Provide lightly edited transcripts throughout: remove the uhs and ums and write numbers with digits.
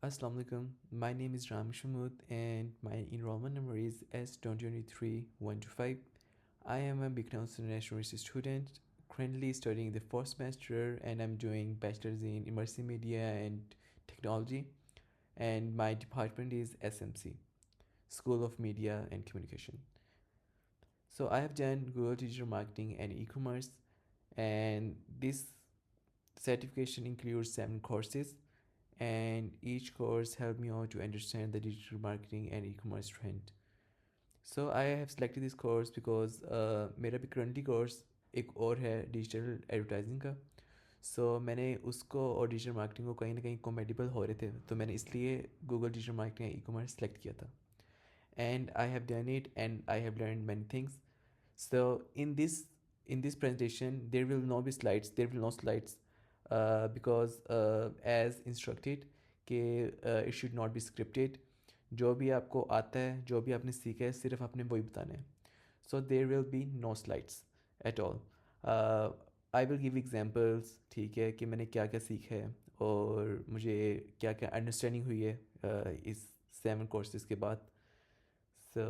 Assalamu alaikum. My name is Ram Shamud and my enrollment number is S2023-125. I am a Bikram International University student currently studying the fourth semester and I'm doing bachelor's in immersive media and technology, and my department is SMC, School of Media and Communication. So I have done Google Digital Marketing and e-commerce, and this certification includes 7 courses, and each course helped me out to understand the digital marketing and e-commerce trend. So I have selected this course because मेरा भी currently course एक और है digital advertising का. सो मैंने उसको और digital marketing को कहीं ना कहीं compatible हो रहे थे, तो मैंने इसलिए गूगल डिजिटल मार्केटिंग या ई कॉमर्स सेलेक्ट किया था. And I have done it and I have learned many things. So in this presentation there will not be slides, there will no slides, because as instructed कि it should not be scripted. जो भी आपको आता है, जो भी आपने सीखा है, सिर्फ आपने वही बताना है. So there will be no slides at all. I will give examples, ठीक है, कि मैंने क्या क्या सीखा है और मुझे क्या क्या अंडरस्टैंडिंग हुई है इस 7 courses के बाद. So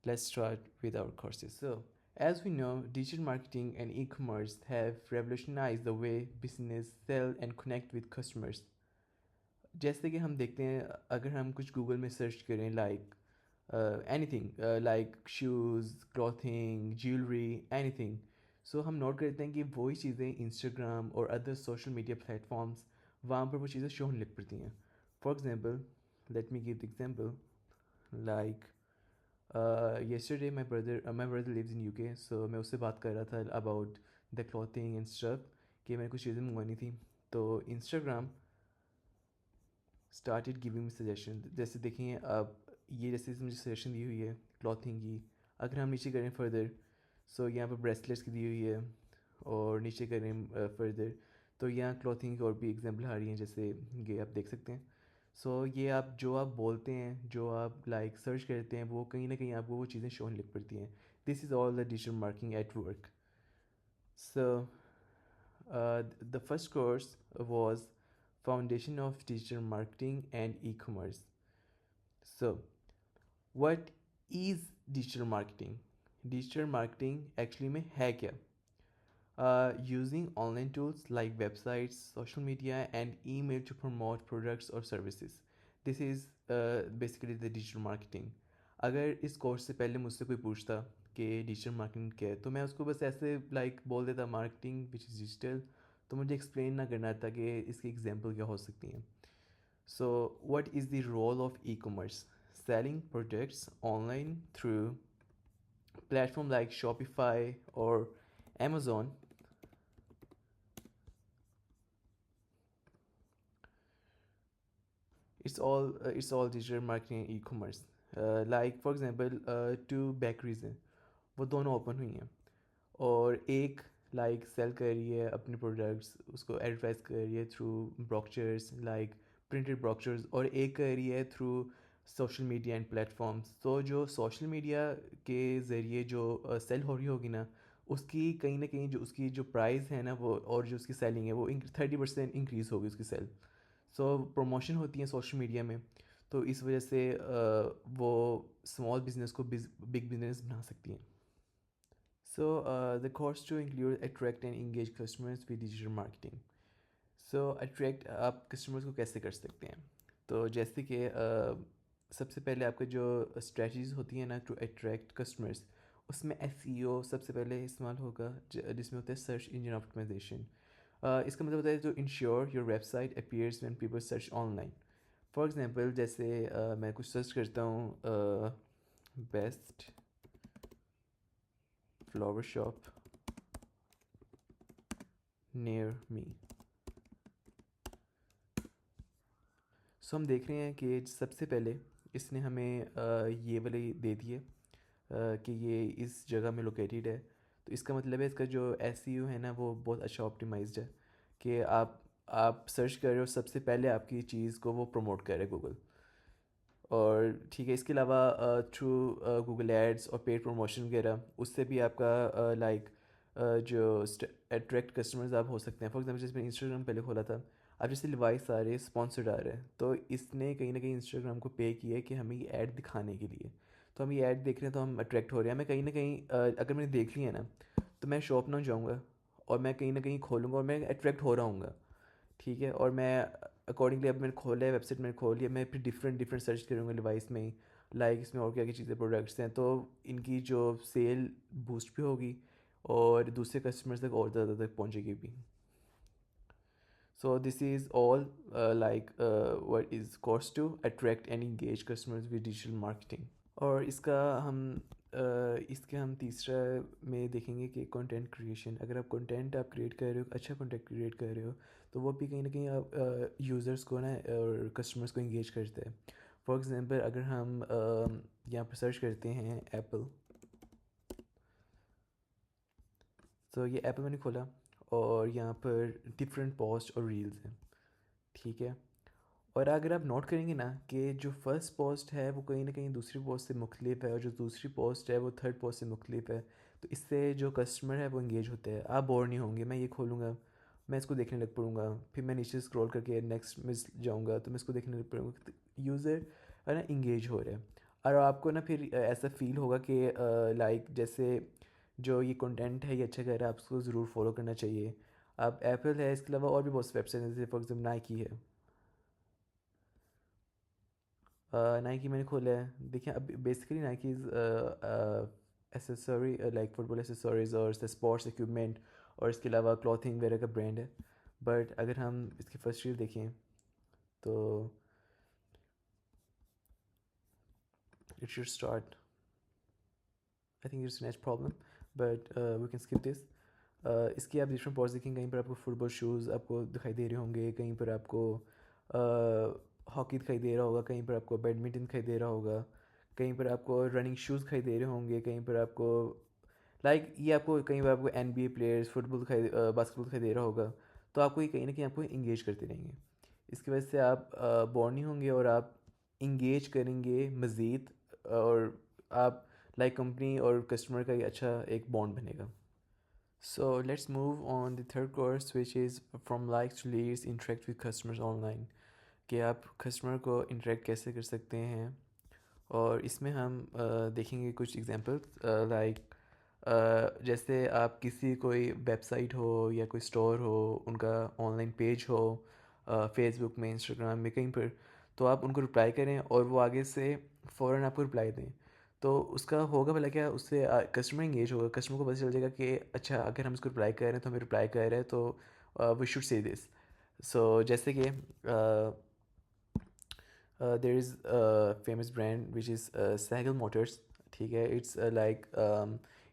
let's start with our courses. So as we know, digital marketing and e-commerce have revolutionized the way business sell and connect with customers. जैसे कि हम देखते हैं, अगर हम कुछ गूगल में सर्च करें like anything like shoes, clothing, jewellery, anything, so हम नोट करते हैं कि वही चीज़ें इंस्टाग्राम और अदर सोशल मीडिया प्लेटफॉर्म्स, वहाँ पर वो चीज़ें शो होने लग पड़ती हैं. For example, let me give the example. Like yesterday my brother lives in UK, so मैं उससे बात कर रहा था about the clothing and stuff, कि मैंने कुछ चीज़ें मंगवानी थी. तो Instagram started giving me suggestion. जैसे देखिए अब ये जैसे मुझे सजेशन दी हुई है क्लॉथिंग की. अगर हम नीचे करें फर्दर, सो यहाँ पर ब्रेसलेट्स की दी हुई है, और नीचे करें फर्दर, तो यहाँ क्लॉथिंग की और भी एग्जांपल आ रही हैं, जैसे ये आप देख सकते हैं. सो ये आप जो आप बोलते हैं, जो आप लाइक सर्च करते हैं, वो कहीं ना कहीं आपको वो चीज़ें शो होने लग पड़ती हैं. This is all the digital marketing at work. So the first course was Foundation of Digital Marketing and E-commerce. So what is digital marketing? Digital marketing actually में है क्या? Using online tools like websites, social media, and email to promote products or services. This is basically the digital marketing. अगर इस course से पहले मुझसे कोई पूछता कि डिजिटल मार्केटिंग क्या है, तो मैं उसको बस ऐसे लाइक बोल देता मार्केटिंग विच इज़ डिजिटल. तो मुझे एक्सप्लेन ना करना था कि इसकी एग्जांपल क्या हो सकती हैं. So what is the role of e commerce? Selling products online through platform like Shopify or Amazon. It's all digital marketing and e-commerce. Like for example, two bakeries हैं, वो दोनों ओपन हुई हैं, और एक लाइक सेल कर रही है अपने प्रोडक्ट्स, उसको एडवर्टाइज कर रही है through brochures, like printed brochures, और एक कर रही है through social media and platforms. तो जो सोशल मीडिया के ज़रिए जो सेल हो रही होगी ना, उसकी कहीं ना कहीं जो उसकी जो प्राइस है ना, वो और जो उसकी सेलिंग है वो 30% इंक्रीज़ होगी उसकी सेल. सो प्रमोशन होती है सोशल मीडिया में, तो इस वजह से वो स्मॉल बिजनेस को बिग बिजनेस बना सकती हैं. So the course to include attract and engage customers with digital marketing. So attract आप customers को कैसे कर सकते हैं? तो जैसे कि सबसे पहले आपका जो strategies होती हैं ना to attract customers, उसमें SEO सबसे पहले इस्तेमाल होगा, जिसमें होता है search engine optimization. इसका मतलब होता है to ensure your website appears when people search online. For example, जैसे मैं कुछ सर्च करता हूँ best flower shop near me. सो हम देख रहे हैं कि सबसे पहले इसने हमें ये वाली दे दी है कि ये इस जगह में लोकेटेड है. तो इसका मतलब है इसका जो SEO है ना, वो बहुत अच्छा ऑप्टिमाइज्ड है, कि आप सर्च कर रहे हो, सबसे पहले आपकी चीज़ को वो प्रमोट कर रहे हैं गूगल. और ठीक है, इसके अलावा थ्रू गूगल एड्स और पेड प्रमोशन वगैरह, उससे भी आपका लाइक जो अट्रैक्ट कस्टमर्स आप हो सकते हैं। फॉर एग्जाम्पल जैसे मैंने इंस्टाग्राम पहले खोला था, अब जैसे लिवाइस आ रहे हैं, स्पॉन्सर्ड आ रहे हैं, तो इसने कहीं ना कहीं इंस्टाग्राम को पे किया है कि हमें ये ऐड दिखाने के लिए। तो हम ये ऐड देख रहे हैं तो हम अट्रैक्ट हो रहे हैं। हमें कहीं ना कहीं अगर मैंने देख लिया ना, तो मैं शॉप ना जाऊँगा और मैं कहीं ना कहीं खोलूँगा और मैं अट्रैक्ट हो रहा हूँ। ठीक है, और मैं अकॉर्डिंगली अब मैंने खोला है, वेबसाइट मैंने खोल लिया, मैं फिर डिफरेंट डिफरेंट सर्च करूँगा डिवाइस में ही, लाइक इसमें और क्या क्या चीज़ें प्रोडक्ट्स हैं, तो इनकी जो सेल बूस्ट भी होगी और दूसरे कस्टमर्स तक और ज़्यादा तक पहुँचेगी भी। So this is all what is cost to attract and engage customers with digital marketing. और इसके हम तीसरा में देखेंगे कि कंटेंट क्रिएशन। अगर आप कंटेंट आप क्रिएट कर रहे हो, अच्छा कंटेंट क्रिएट कर रहे हो, तो वो भी कहीं ना कहीं आप यूज़र्स को ना और कस्टमर्स को इंगेज करते हैं। फॉर एग्ज़ाम्पल अगर हम यहाँ पर सर्च करते हैं एप्पल, तो ये एप्पल मैंने खोला और यहाँ पर डिफरेंट पोस्ट और रील्स हैं। ठीक है, और अगर आप नोट करेंगे ना कि जो फर्स्ट पोस्ट है वो कहीं ना कहीं दूसरी पोस्ट से मुख्तलिफ है, और जो दूसरी पोस्ट है वो थर्ड पोस्ट से मुख्तलिफ है, तो इससे जो कस्टमर है वो इंगेज होते हैं। आप बोर नहीं होंगे। मैं ये खोलूँगा, मैं इसको देखने लग पड़ूँगा, फिर मैं नीचे स्क्रॉल करके नेक्स्ट में जाऊँगा तो मैं इसको देखने लग पड़ूँगा। यूज़र है ना इंगेज हो रहा है। और आपको ना फिर ऐसा फील होगा कि लाइक जैसे जो ये कंटेंट है ये अच्छा कर रहा है, आप उसको ज़रूर फॉलो करना चाहिए। अब एप्पल है, इसके अलावा और भी बहुत सी वेबसाइट हैं, जैसे फॉर एग्जाम्पल नाइकी है। नाइकी मैंने खोला है, देखिए अब basically Nike's accessory like football accessories और स्पोर्ट्स इक्विपमेंट और इसके अलावा क्लॉथिंग वगैरह का ब्रांड है। बट अगर हम इसकी फर्स्ट रील देखें तो it should start, I think it's next problem, but we can skip this. इसकी आप डिफरेंट पॉज देखें, कहीं पर आपको फुटबॉल शूज़ आपको दिखाई दे रहे होंगे, कहीं पर आपको हॉकी दिखाई दे रहा होगा, कहीं पर आपको बैडमिंटन दिखाई दे रहा होगा, कहीं पर आपको रनिंग शूज़ दिखाई दे रहे होंगे, कहीं पर आपको लाइक ये आपको कहीं पर आपको NBA प्लेयर्स फुटबॉल बास्केटबॉल दिखाई दे रहा होगा। तो आपको ये कहीं ना कहीं आपको इंगेज करते रहेंगे। इसकी वजह से आप बोर नहीं होंगे और आप इंगेज करेंगे मज़ीद, और आप लाइक कंपनी और कस्टमर का ये अच्छा एक बॉन्ड बनेगा। So let's move on the third course, which is from likes to leads, interact with customers online. कि आप कस्टमर को इंटरेक्ट कैसे कर सकते हैं, और इसमें हम देखेंगे कुछ एग्जांपल्स लाइक जैसे आप किसी कोई वेबसाइट हो या कोई स्टोर हो, उनका ऑनलाइन पेज हो फेसबुक में, इंस्टाग्राम में, कहीं पर, तो आप उनको रिप्लाई करें और वो आगे से फ़ौरन आपको रिप्लाई दें। तो उसका होगा भला क्या, उससे कस्टमर इंगेज होगा, कस्टमर को पता चल जाएगा कि अच्छा अगर हम इसको रिप्लाई कर रहे हैं तो हमें रिप्लाई कर रहे हैं, तो we should say this. So जैसे कि there is famous brand which is Saigal motors. ठीक है, इट्स लाइक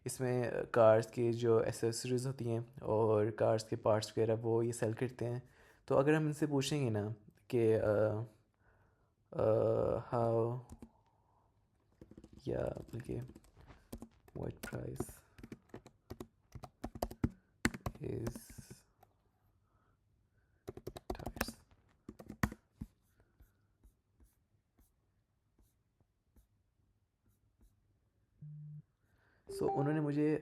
इसमें कार्स की जो एसेसरीज होती हैं और कार्स के पार्ट्स वगैरह वो ये सेल करते हैं। तो अगर हम इनसे पूछेंगे ना कि हाउ या बल्कि what price is tyres, so उन्होंने मुझे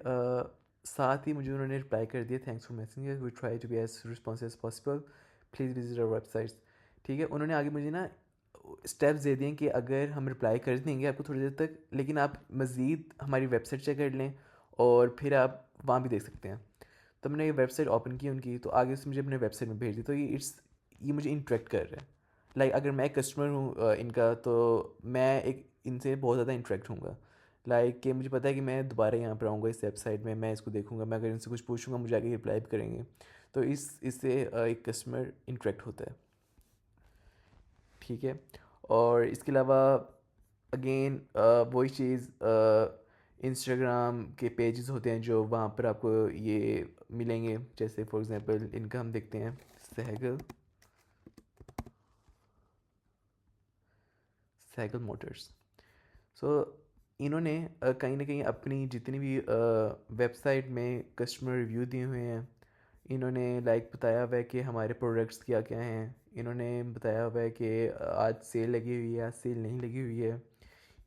साथ ही मुझे उन्होंने रिप्लाई कर दिया, thanks for messaging, we try to be as responsive as possible, please visit our websites. ठीक है, उन्होंने आगे मुझे ना स्टेप्स दे दिए कि अगर हम रिप्लाई कर देंगे आपको थोड़ी देर तक, लेकिन आप मज़ीद हमारी वेबसाइट चेक कर लें और फिर आप वहाँ भी देख सकते हैं। तो मैंने ये वेबसाइट ओपन की उनकी, तो आगे से मुझे अपने वेबसाइट में भेज दी। तो ये मुझे इंटरेक्ट कर रहा है। लाइक अगर मैं कस्टमर हूँ इनका, तो मैं एक इनसे बहुत ज़्यादा इंटरेक्ट हूँगा। लाइक कि मुझे पता है कि मैं दोबारा यहाँ पर आऊँगा इस वेबसाइट में, मैं इसको देखूँगा, मैं अगर इनसे कुछ पूछूँगा मुझे आगे रिप्लाई भी करेंगे। तो इससे एक कस्टमर इंटरेक्ट होता है। ठीक है, और इसके अलावा अगेन वही चीज़, इंस्टाग्राम के पेजेस होते हैं जो वहाँ पर आपको ये मिलेंगे। जैसे फॉर एग्जांपल इनका हम देखते हैं, सहगल सहगल मोटर्स। सो इन्होंने कहीं ना कहीं अपनी जितनी भी वेबसाइट में कस्टमर रिव्यू दिए हुए हैं, इन्होंने लाइक बताया हुआ है कि हमारे प्रोडक्ट्स क्या क्या हैं, इन्होंने बताया हुआ है कि आज सेल लगी हुई है, आज सेल नहीं लगी हुई है।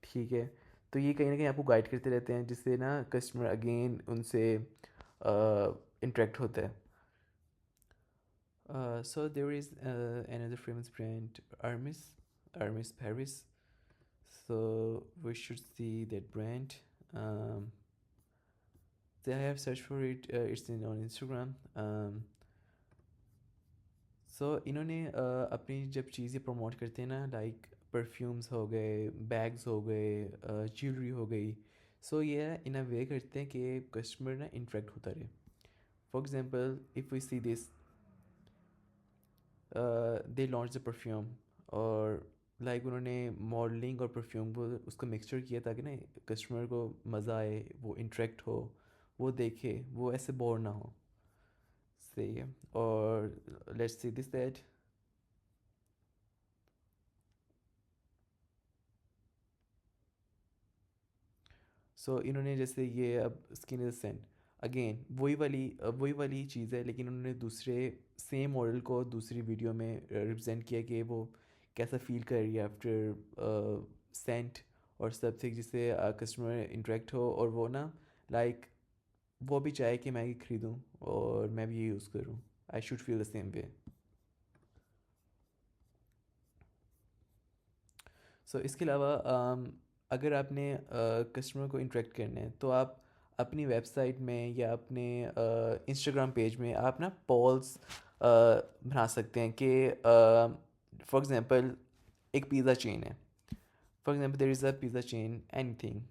ठीक है, तो ये कहीं ना कहीं आपको गाइड करते रहते हैं, जिससे ना कस्टमर अगेन उनसे इंटरेक्ट होता है. So there is another famous brand, Hermes Paris. So we should see that brand. Um, they have searched for it. It's in on Instagram. So इन्होंने अपनी जब चीज़ें प्रमोट करते हैं ना, लाइक परफ्यूम्स हो गए, बैग्स हो गए, ज्वेलरी हो गई. सो ये इन अ वे करते हैं कि कस्टमर ना इंटरेक्ट होता रहे. For example if we see this, they launch the perfume, और लाइक उन्होंने मॉडलिंग और परफ्यूम को उसको मिक्सचर किया ताकि ना कस्टमर को मज़ा आए, वो इंटरेक्ट हो, वो देखे, वो ऐसे बोर ना हो. सही है. और लेट्स सी दिस दैट. सो इन्होंने जैसे ये अब स्किन इज सेंट, अगेन वही वाली चीज़ है, लेकिन उन्होंने दूसरे सेम मॉडल को दूसरी वीडियो में रिप्रेजेंट किया कि वो कैसा फील कर रही है आफ्टर सेंट और सब से, जिससे कस्टमर इंटरेक्ट हो और वो ना लाइक वो भी चाहे कि मैं ये ख़रीदूँ और मैं भी ये यूज़ करूँ. I should feel the same way. So इसके अलावा अगर आपने कस्टमर को इंटरेक्ट करना है तो आप अपनी वेबसाइट में या अपने इंस्टाग्राम पेज में आप ना पॉल्स बना सकते हैं कि फॉर एग्ज़ाम्पल एक पिज़्ज़ा चेन है. For example there is a pizza chain anything.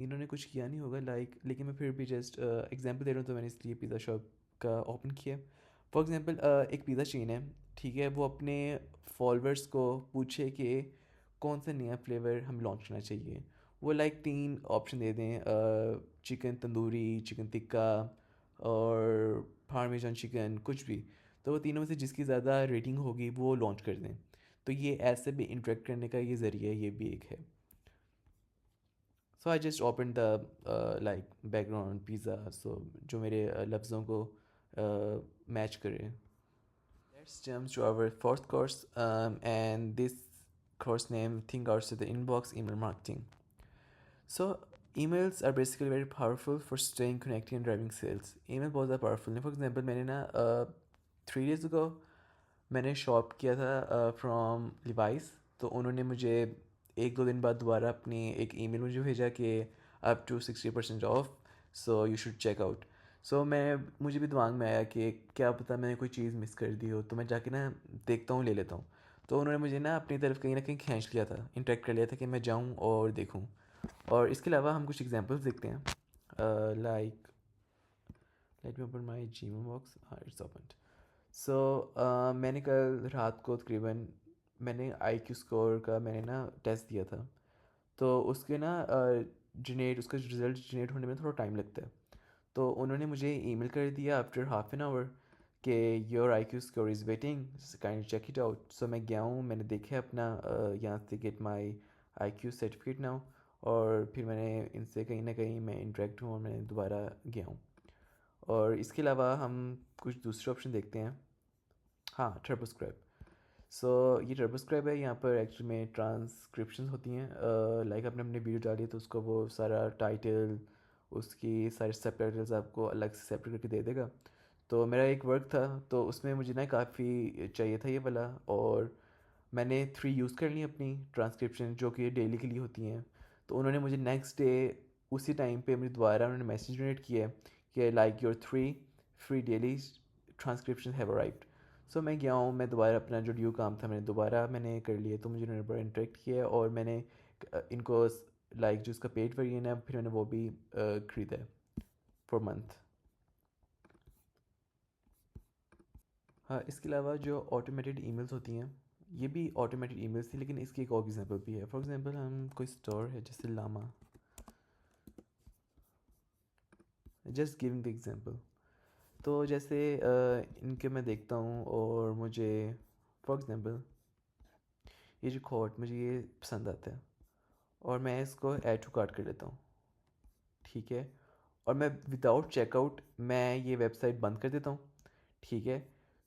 इन्होंने कुछ किया नहीं होगा लाइक, लेकिन मैं फिर भी जस्ट एग्जांपल दे रहा हूँ, तो मैंने इसलिए पिज़्ज़ा शॉप का ओपन किया. फॉर एग्जांपल एक पिज़्ज़ा चेन है, ठीक है. वो अपने फॉलोअर्स को पूछे कि कौन सा नया फ्लेवर हम लॉन्च करना चाहिए. वो लाइक 3 ऑप्शन दे दें, चिकन तंदूरी, चिकन टिक्का और पार्मेजान चिकन, कुछ भी. तो वो तीनों में से जिसकी ज़्यादा रेटिंग होगी वो लॉन्च कर दें. तो ये ऐसे भी इंटरेक्ट करने का ये ज़रिया, ये भी एक है. So I just open the like background pizza, so जो मेरे लफ्ज़ों को मैच करे. Let's jump to our fourth course, and this course name, think outside the inbox, email marketing. So emails are basically very powerful for staying connected and driving sales. Email बहुत ज़्यादा powerful है. For example, मैंने ना 3 days ago मैंने shop किया था from Levi's. तो उन्होंने मुझे 1-2 दिन बाद दोबारा अपनी एक ईमेल मुझे भेजा कि up to 60% off, so you should check out. So मुझे भी दिमाग में आया कि क्या पता मैंने कोई चीज़ मिस कर दी हो, तो मैं जाके ना देखता हूँ, ले लेता हूँ. तो उन्होंने मुझे ना अपनी तरफ कहीं ना कहीं खींच लिया था, इंटरेक्ट कर लिया था कि मैं जाऊँ और देखूँ. और इसके अलावा हम कुछ एग्जांपल्स देखते हैं. Like let me open my Gmail box. It's open. So मैंने कल रात को तकरीबन मैंने आई क्यू स्कोर का मैंने ना टेस्ट दिया था. तो उसके ना जनरेट उसका रिज़ल्ट जनरेट होने में थोड़ा टाइम लगता है. तो उन्होंने मुझे ईमेल कर दिया आफ्टर हाफ एन आवर कि your I Q score is waiting, kindly check it out. So मैं गया हूँ, मैंने देखा अपना यहाँ से get my I Q certificate now. और फिर मैंने इनसे कहीं ना कहीं मैं इंटरेक्ट हूँ और मैंने दोबारा गया हूँ. और इसके अलावा हम कुछ दूसरे ऑप्शन देखते हैं. हाँ, टर्बोस्क्राइब. सो ये टर्बोस्क्राइब है. यहाँ पर एक्चुअली में ट्रांसक्रिप्शन होती हैं. लाइक आपने अपनी वीडियो डाली तो उसको वो सारा टाइटल, उसकी सारे सब टाइटल्स आपको अलग से सेपरेट करके दे देगा. तो मेरा एक वर्क था, तो उसमें मुझे ना काफ़ी चाहिए था ये वाला, और मैंने 3 यूज़ कर ली अपनी ट्रांसक्रिप्शन, जो कि डेली के लिए होती हैं. तो उन्होंने मुझे नेक्स्ट डे उसी टाइम पे मुझे दोबारा उन्होंने मैसेज जनरेट किया है कि like your 3 free daily transcription have arrived. So मैं गया हूँ, मैं दोबारा अपना जो ड्यू काम था मैंने कर लिया. तो मुझे उन्होंने बड़ा इंटरेक्ट किया, और मैंने इनको लाइक जो उसका पेड वर्जन है फिर मैंने वो भी ख़रीदा है फॉर मंथ. हाँ, इसके अलावा जो ऑटोमेटेड ईमेल्स होती हैं, ये भी ऑटोमेटेड ईमेल्स थी, लेकिन इसकी एक और एग्जांपल भी है. फॉर एग्जांपल हम कोई स्टोर है जैसे लामा, जस्ट गिविंग द एग्जांपल. तो जैसे इनके मैं देखता हूँ और मुझे फॉर एग्जांपल ये जो कोट मुझे ये पसंद आता है, और मैं इसको ऐड टू कार्ट कर लेता हूँ, ठीक है. और मैं विदाउट चेकआउट मैं ये वेबसाइट बंद कर देता हूँ, ठीक है.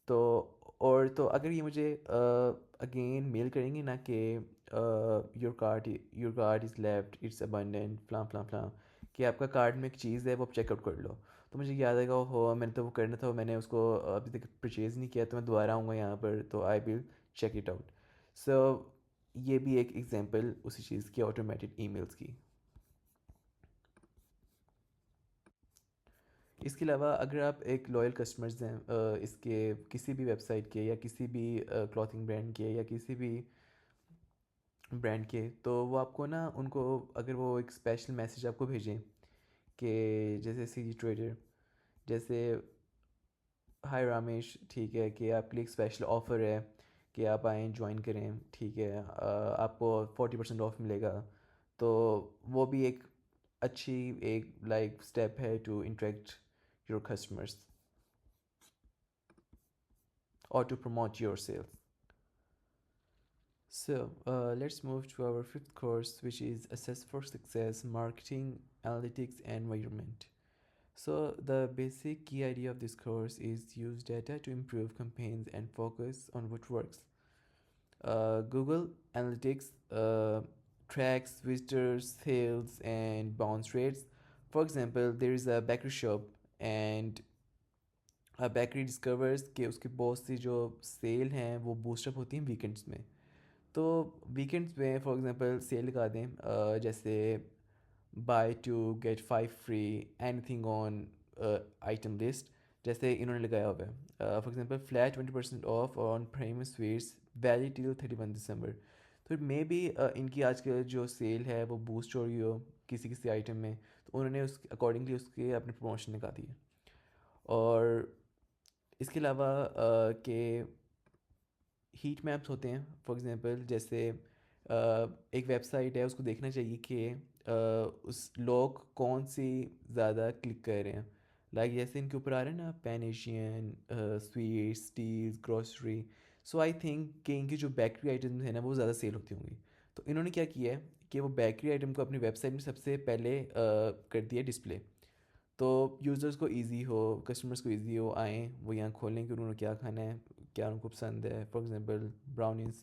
तो और तो अगर ये मुझे अगेन मेल करेंगे ना कि your cart is left it's abandoned फ्लां फ्लां फ्लां, कि आपका कार्ट में एक चीज़ है वो आप चेकआउट कर लो। तो मुझे याद आएगा, हो मैंने तो वो करना था, मैंने उसको अभी तक परचेज़ नहीं किया, तो मैं दोबारा आऊँगा यहाँ पर, तो I will check it out. So ये भी एक एग्जांपल उसी चीज़ की, ऑटोमेटेड ईमेल्स की। इसके अलावा अगर आप एक लॉयल कस्टमर्स हैं इसके किसी भी वेबसाइट के, या किसी भी क्लॉथिंग ब्रांड के, या किसी भी ब्रांड के, तो वो आपको ना, उनको अगर वो एक स्पेशल मैसेज आपको भेजें कि जैसे सी जी ट्रेडर, जैसे हाय रामेश, ठीक है कि आपके लिए एक स्पेशल ऑफ़र है कि आप आएँ ज्वाइन करें, ठीक है, आपको 40% ऑफ मिलेगा। तो वो भी एक अच्छी एक लाइक स्टेप है to interact your customers or to promote your sales. So let's move to our fifth course, which is Assess for Success, Marketing, Analytics, and Measurement. So the basic key idea of this course is use data to improve campaigns and focus on what works. Google Analytics tracks visitors, sales, and bounce rates. For example, there is a bakery shop, and bakery discovers कि उसकी बहुत सी जो cell हैं वो boost up होती हैं weekends में। तो वीकेंड्स में फॉर एग्जांपल सेल लगा दें, जैसे buy two get 5 free anything on item list, जैसे इन्होंने लगाया हुआ है for example flat 20% off on premium sweets valid till 31 December. तो मे बी इनकी आजकल जो सेल है वो बूस्ट हो रही हो किसी किसी आइटम में, तो उन्होंने उस अकॉर्डिंगली उसके अपने प्रमोशन लगा दिए। और इसके अलावा के हीट मैप्स होते हैं, फॉर एग्जांपल जैसे एक वेबसाइट है, उसको देखना चाहिए कि उस लोग कौन सी ज़्यादा क्लिक कर रहे हैं। लाइक जैसे इनके ऊपर आ रहे हैं ना, pan Asian, sweets, teas, grocery. So I think कि इनकी जो बेकरी आइटम्स हैं ना वो ज़्यादा सेल होती होंगी। तो इन्होंने क्या किया है कि वो बेकरी आइटम को अपनी वेबसाइट में सबसे पहले कर दिया डिस्प्ले, तो यूज़र्स को इजी हो, कस्टमर्स को इजी हो, आएँ वो यहाँ खोलें कि उन्होंने क्या खाना है, क्या उनको पसंद है। फॉर एग्जांपल ब्राउनीज़,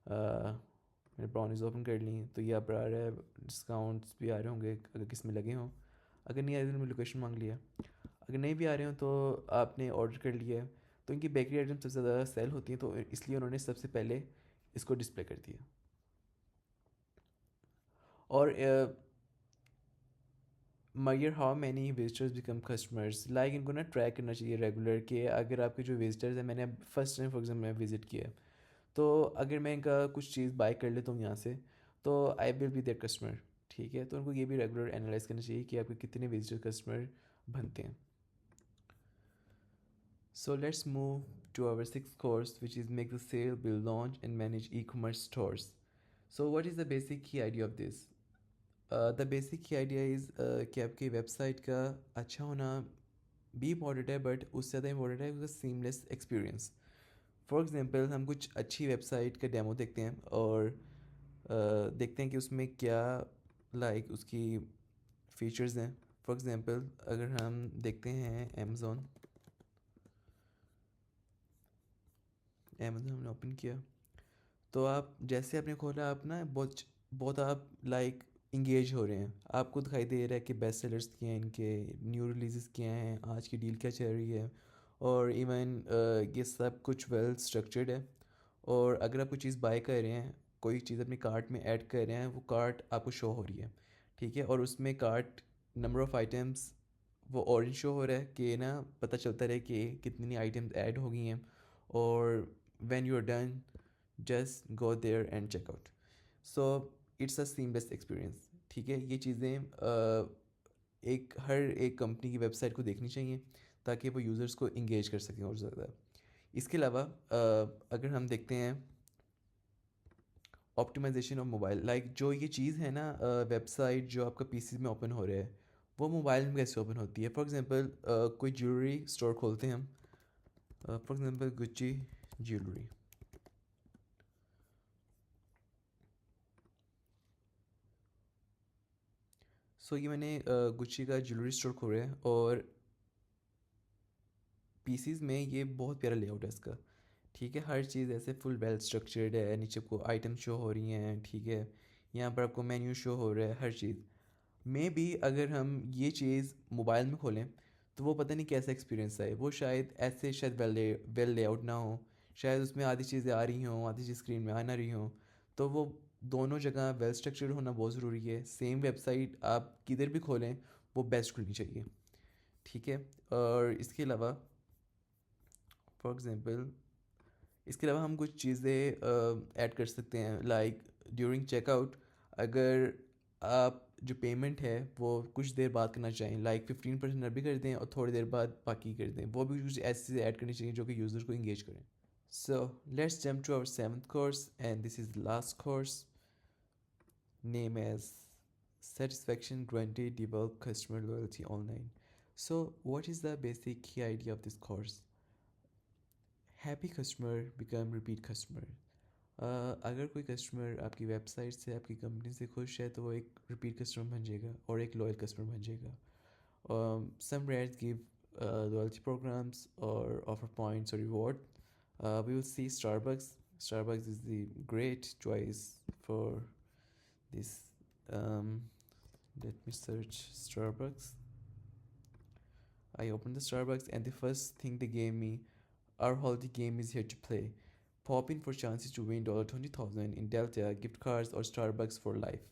मैंने ब्राउनीज़ ओपन कर ली, तो ये पर आ रहा है डिस्काउंट्स भी आ रहे होंगे अगर किस में लगे हों। अगर नहीं आ रहे तो उन्होंने लोकेशन मांग लिया, अगर नहीं भी आ रहे हो तो आपने ऑर्डर कर लिया है। तो इनकी बेकरी आइटम सबसे ज़्यादा सेल होती हैं, तो इसलिए उन्होंने सबसे पहले इसको डिस्प्ले कर दिया। और मगर how many visitors become customers, like इनको ना ट्रैक करना चाहिए रेगुलर के, अगर आपके जो विजिटर्स हैं, मैंने फर्स्ट टाइम फॉर एग्जाम्पल मैं विज़िट किया है, तो अगर मैं इनका कुछ चीज़ बाय कर लेता हूँ यहाँ से, तो I will be there customer. ठीक है, तो उनको ये भी रेगुलर एनालाइज करना चाहिए कि आपके कितने विजिटर कस्टमर बनते हैं। So let's move to our six course, which is make the sale, build, launch and manage e commerce stores. So what is the basic key idea of this? The basic key idea is कि आपकी website का अच्छा होना भी important है, but उससे ज़्यादा important है उसका सीमलेस एक्सपीरियंस। फॉर एग्जांपल हम कुछ अच्छी वेबसाइट का डेमो देखते हैं, और देखते हैं कि उसमें क्या लाइक उसकी फीचर्स हैं। फॉर एग्जांपल अगर हम देखते हैं अमेज़ोन, अमेज़ोन हमने ओपन किया, तो आप जैसे आपने खोला, आप ना बहुत बहुत आप लाइक इंगेज हो रहे हैं, आपको दिखाई दे रहा है कि बेस्ट सेलर्स क्या हैं, इनके न्यू रिलीज़ क्या हैं, आज की डील क्या चल रही है, और इवन ये सब कुछ वेल स्ट्रक्चर्ड है। और अगर आप कोई चीज़ बाय कर रहे हैं, कोई चीज़ अपने कार्ट में ऐड कर रहे हैं, वो कार्ट आपको शो हो रही है, ठीक है, और उसमें कार्ट नंबर ऑफ़ आइटम्स वो ऑरेंज शो हो रहा है, कि ना पता चलता रहे कि कितनी आइटम्स ऐड हो गई हैं। और when you are done, just go there and checkout. So it's a seamless experience. ठीक है, ये चीज़ें एक हर एक कंपनी की वेबसाइट को देखनी चाहिए, ताकि वो यूज़र्स को इंगेज कर सकें और ज़्यादा। इसके अलावा अगर हम देखते हैं ऑप्टिमाइजेशन ऑफ मोबाइल, लाइक जो ये चीज़ है ना, वेबसाइट जो आपका पीसी में ओपन हो रहा है, वो मोबाइल में कैसे ओपन होती है। फॉर एग्जांपल कोई ज्वेलरी स्टोर खोलते हैं हम, फॉर एग्जांपल गुच्ची ज्वेलरी। सो ये मैंने गुच्ची का ज्वेलरी स्टोर खोला है, और पीसीज में ये बहुत प्यारा लेआउट है इसका। ठीक है, हर चीज़ ऐसे फुल वेल स्ट्रक्चर्ड है, नीचे आपको आइटम शो हो रही हैं, ठीक है, यहाँ पर आपको मेन्यू शो हो रहा है, हर चीज़। मे बी अगर हम ये चीज़ मोबाइल में खोलें तो वो पता नहीं कैसा एक्सपीरियंस आए, वो शायद ऐसे शायद वेल लेआउट ना हो, शायद उसमें आधी चीज़ें आ रही हों, आधी चीज़ स्क्रीन में आ ना रही हों। तो वो दोनों जगह वेल स्ट्रक्चर्ड होना बहुत ज़रूरी है। सेम वेबसाइट आप किधर भी खोलें वो बेस्ट होनी चाहिए, ठीक है। और इसके अलावा फॉर एग्ज़ाम्पल इसके अलावा हम कुछ चीज़ें ऐड कर सकते हैं, लाइक ड्यूरिंग चेकआउट अगर आप जो पेमेंट है वो कुछ देर बाद करना चाहें, लाइक 15% अभी कर दें और थोड़ी देर बाद बाकी कर दें, वो भी कुछ ऐसी चीज़ें ऐड करनी चाहिए जो कि यूज़र को इंगेज करें। So let's jump to our seventh course and this is last course, name as Satisfaction Guaranteed Develop Customer Loyalty Online. So, what is the basic key idea of this course? Happy customer become repeat customer. अगर कोई customer आपकी website से आपकी company से खुश है तो वो एक रिपीट कस्टमर बन जाएगा और एक लॉयल कस्टमर बन जाएगा. Some brands give loyalty programs or offer points or reward. We will see Starbucks. Starbucks is the great choice for this. Um, Let me search Starbucks. I opened the Starbucks and the first thing they gave me, our holiday game is here to play. Pop in for chances to win $20,000 in Delta, gift cards और Starbucks for life.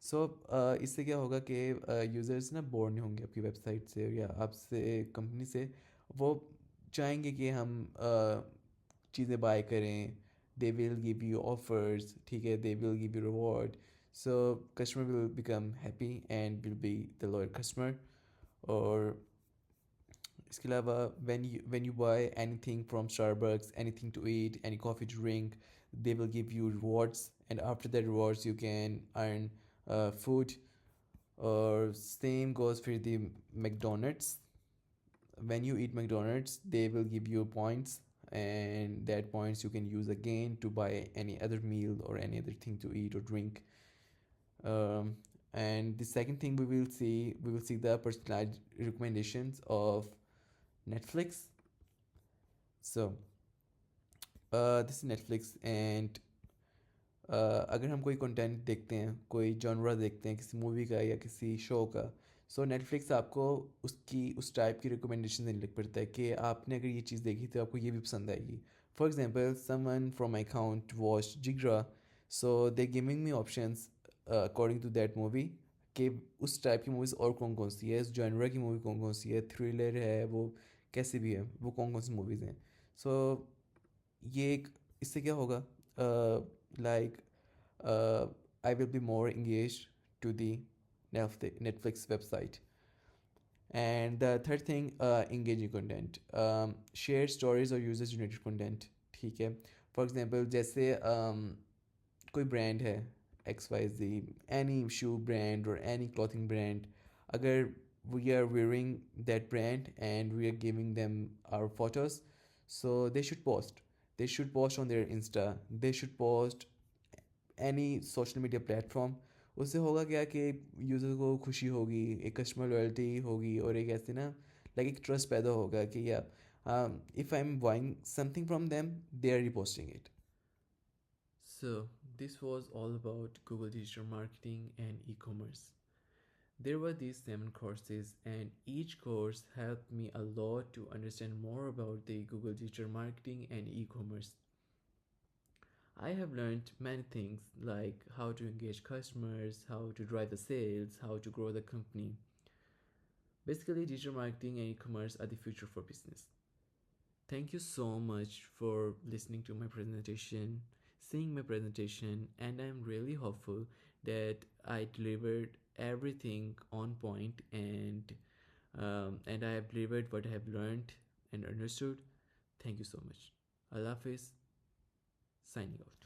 सो इससे क्या होगा कि users ना bore नहीं होंगे आपकी website से या आपसे कंपनी से, वो चाहेंगे कि हम चीज़ें बाय करें. They will give you offers, ठीक है, they will give you reward. So customer will become happy and will be the loyal customer. और इसके अलावा when you buy anything from Starbucks, anything to eat, any coffee to drink, they will give you rewards, and after the rewards you can earn food. Or same goes for the McDonald's. When you eat McDonald's they will give you points, and that points you can use again to buy any other meal or any other thing to eat or drink. um, and the second thing we will see the personalized recommendations of Netflix. So this is Netflix, and अगर हम कोई content देखते हैं, कोई genre देखते हैं किसी movie का या किसी शो का, सो नेटफ्लिक्स आपको उसकी उस टाइप की रिकमेंडेशन देने लग पड़ता है कि आपने अगर ये चीज़ देखी तो आपको ये भी पसंद आएगी. For example someone from my account watch Jigra, so they giving me options according to that movie कि उस टाइप की मूवीज़ और कौन कौन सी है, इस जॉनरा की मूवी कौन कौन सी है, थ्रिलर है, वो कैसी भी है, वो कौन कौन सी मूवीज़ हैं. सो ये एक, इससे क्या होगा, like I will be more engaged to the Netflix website. And the third thing, engaging content. Share stories or user generated content. ठीक है. For example, जैसे कोई brand है XYZ, any shoe brand or any clothing brand, अगर we are wearing that brand and we are giving them our photos, so they should post on their Insta, they should post any social media platform. उससे होगा क्या कि user को खुशी होगी, एक customer loyalty होगी और एक ऐसे ना लाइक एक ट्रस्ट पैदा होगा कि या if I am buying something from them they are reposting it. So this was all about Google Digital Marketing and e-commerce. There were these 7 courses and each course helped me a lot to understand more about the Google Digital Marketing and e-commerce. I have learned many things like how to engage customers, how to drive the sales, how to grow the company. Basically, digital marketing and e-commerce are the future for business. Thank you so much for listening to my presentation, seeing my presentation, and I'm really hopeful that I delivered everything on point, and I have delivered what I have learned and understood. Thank you so much. Allah Hafiz, signing out.